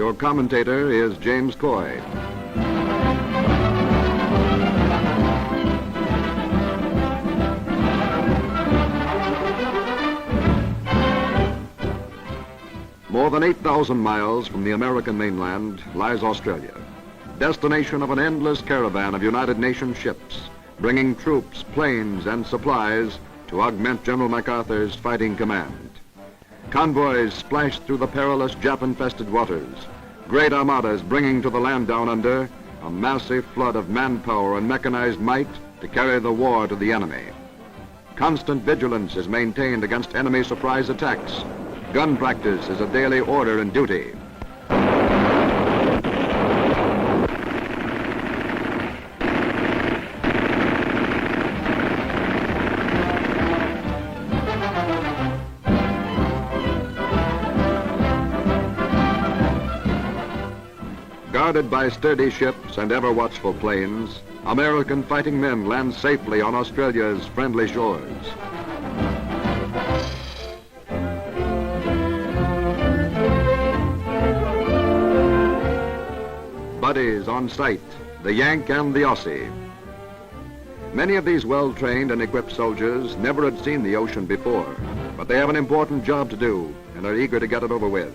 Your commentator is James Coy. More than 8,000 miles from the American mainland lies Australia, destination of an endless caravan of United Nations ships, bringing troops, planes, and supplies to augment General MacArthur's fighting command. Convoys splash through the perilous Jap-infested waters, great armadas bringing to the land down under a massive flood of manpower and mechanized might to carry the war to the enemy. Constant vigilance is maintained against enemy surprise attacks. Gun practice is a daily order and duty. Guarded by sturdy ships and ever-watchful planes, American fighting men land safely on Australia's friendly shores. Buddies on sight, the Yank and the Aussie. Many of these well-trained and equipped soldiers never had seen the ocean before, but they have an important job to do and are eager to get it over with.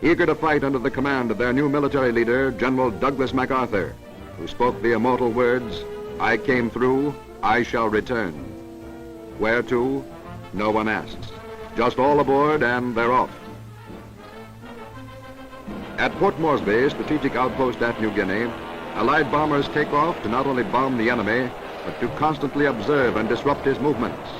Eager to fight under the command of their new military leader, General Douglas MacArthur, who spoke the immortal words, "I came through, I shall return." Where to? No one asks. Just all aboard and they're off. At Port Moresby, strategic outpost at New Guinea, Allied bombers take off to not only bomb the enemy, but to constantly observe and disrupt his movements.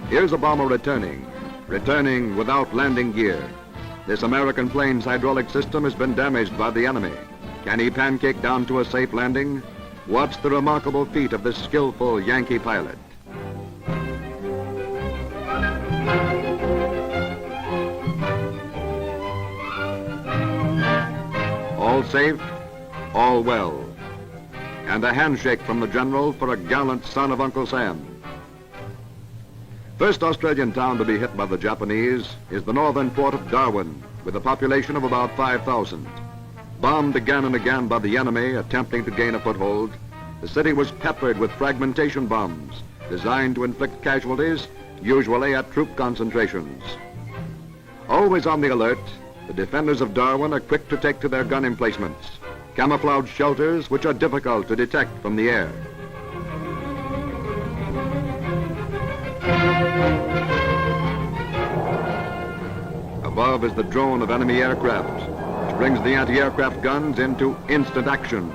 Here's a bomber returning without landing gear. This American plane's hydraulic system has been damaged by the enemy. Can he pancake down to a safe landing? Watch the remarkable feat of this skillful Yankee pilot. All safe, all well. And a handshake from the general for a gallant son of Uncle Sam. First Australian town to be hit by the Japanese is the northern port of Darwin, with a population of about 5,000. Bombed again and again by the enemy attempting to gain a foothold, the city was peppered with fragmentation bombs designed to inflict casualties, usually at troop concentrations. Always on the alert, the defenders of Darwin are quick to take to their gun emplacements, camouflage shelters which are difficult to detect from the air. Above is the drone of enemy aircraft, which brings the anti-aircraft guns into instant action.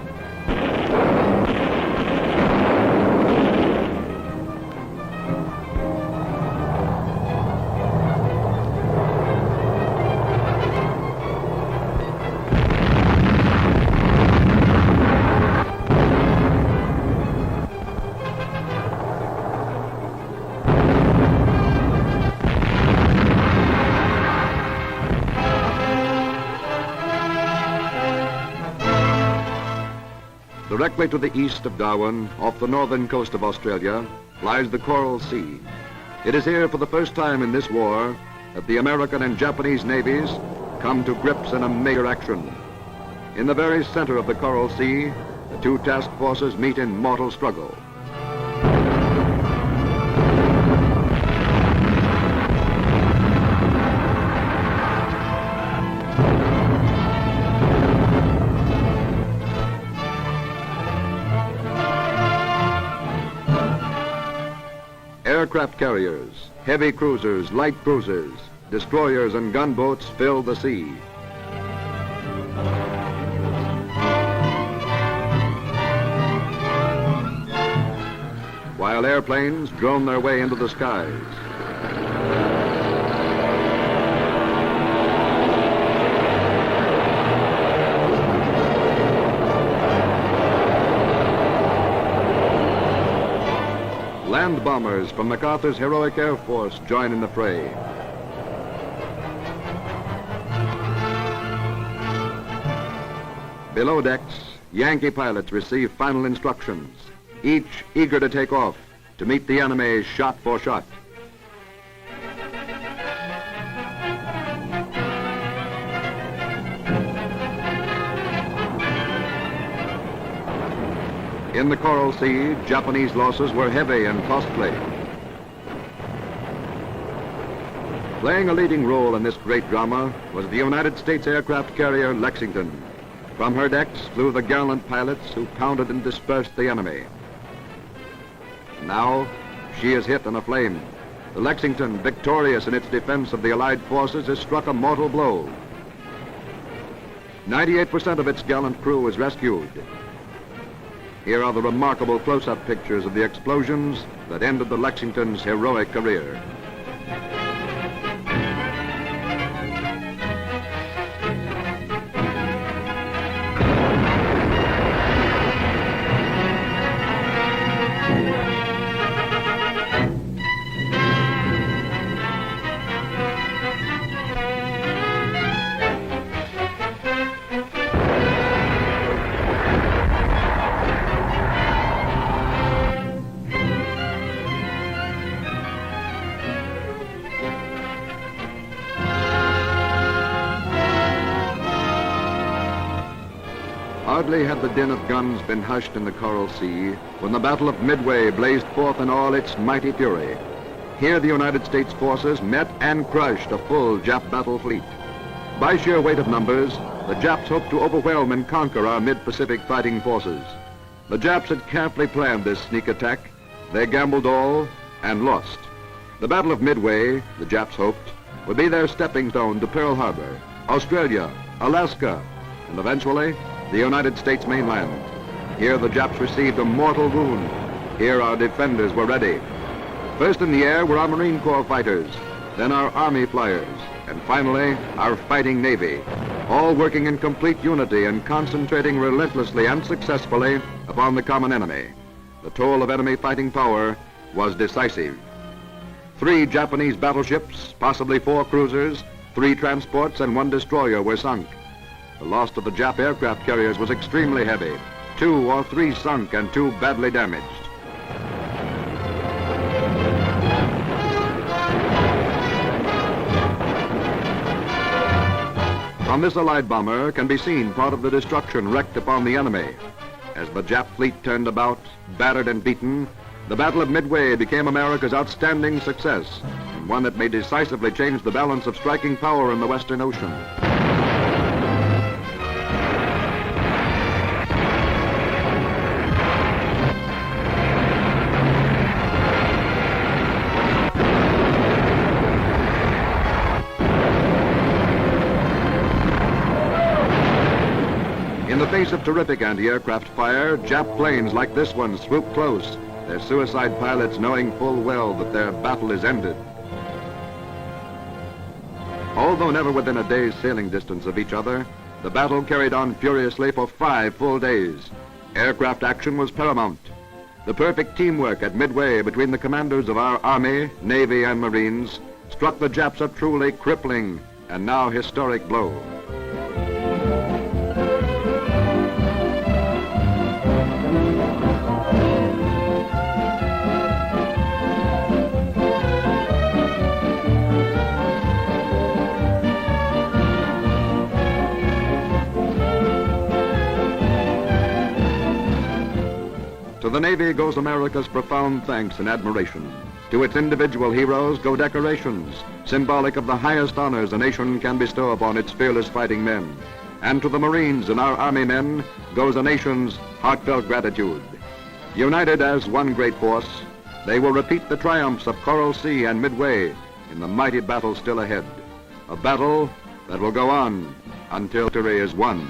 Directly to the east of Darwin, off the northern coast of Australia, lies the Coral Sea. It is here for the first time in this war that the American and Japanese navies come to grips in a major action. In the very center of the Coral Sea, the two task forces meet in mortal struggle. Aircraft carriers, heavy cruisers, light cruisers, destroyers and gunboats fill the sea. While airplanes drone their way into the skies. Land bombers from MacArthur's heroic Air Force join in the fray. Below decks, Yankee pilots receive final instructions. each eager to take off, to meet the enemy shot for shot. In the Coral Sea, Japanese losses were heavy and costly. Playing a leading role in this great drama was the United States aircraft carrier Lexington. From her decks flew the gallant pilots who pounded and dispersed the enemy. Now, she is hit and aflame. The Lexington, victorious in its defense of the Allied forces, has struck a mortal blow. 98% of its gallant crew is rescued. Here are the remarkable close-up pictures of the explosions that ended the Lexington's heroic career. Hardly had the din of guns been hushed in the Coral Sea when the Battle of Midway blazed forth in all its mighty fury. Here the United States forces met and crushed a full Jap battle fleet. By sheer weight of numbers, the Japs hoped to overwhelm and conquer our mid-Pacific fighting forces. The Japs had carefully planned this sneak attack. They gambled all and lost. The Battle of Midway, the Japs hoped, would be their stepping stone to Pearl Harbor, Australia, Alaska, and eventually the United States mainland. Here the Japs received a mortal wound. Here our defenders were ready. First in the air were our Marine Corps fighters, then our Army flyers, and finally our fighting Navy, all working in complete unity and concentrating relentlessly and successfully upon the common enemy. The toll of enemy fighting power was decisive. 3 Japanese battleships, possibly 4 cruisers, 3 transports, and 1 destroyer were sunk. The loss of the Jap aircraft carriers was extremely heavy. 2 or 3 sunk and 2 badly damaged. From this Allied bomber can be seen part of the destruction wreaked upon the enemy. As the Jap fleet turned about, battered and beaten, the Battle of Midway became America's outstanding success, and one that may decisively change the balance of striking power in the Western Ocean. In the face of terrific anti-aircraft fire, Jap planes like this one swoop close, their suicide pilots knowing full well that their battle is ended. Although never within a day's sailing distance of each other, the battle carried on furiously for 5 full days. Aircraft action was paramount. The perfect teamwork at Midway between the commanders of our Army, Navy, and Marines struck the Japs a truly crippling and now historic blow. To the Navy goes America's profound thanks and admiration. To its individual heroes go decorations, symbolic of the highest honors a nation can bestow upon its fearless fighting men. And to the Marines and our Army men goes a nation's heartfelt gratitude. United as one great force, they will repeat the triumphs of Coral Sea and Midway in the mighty battle still ahead. A battle that will go on until victory is won.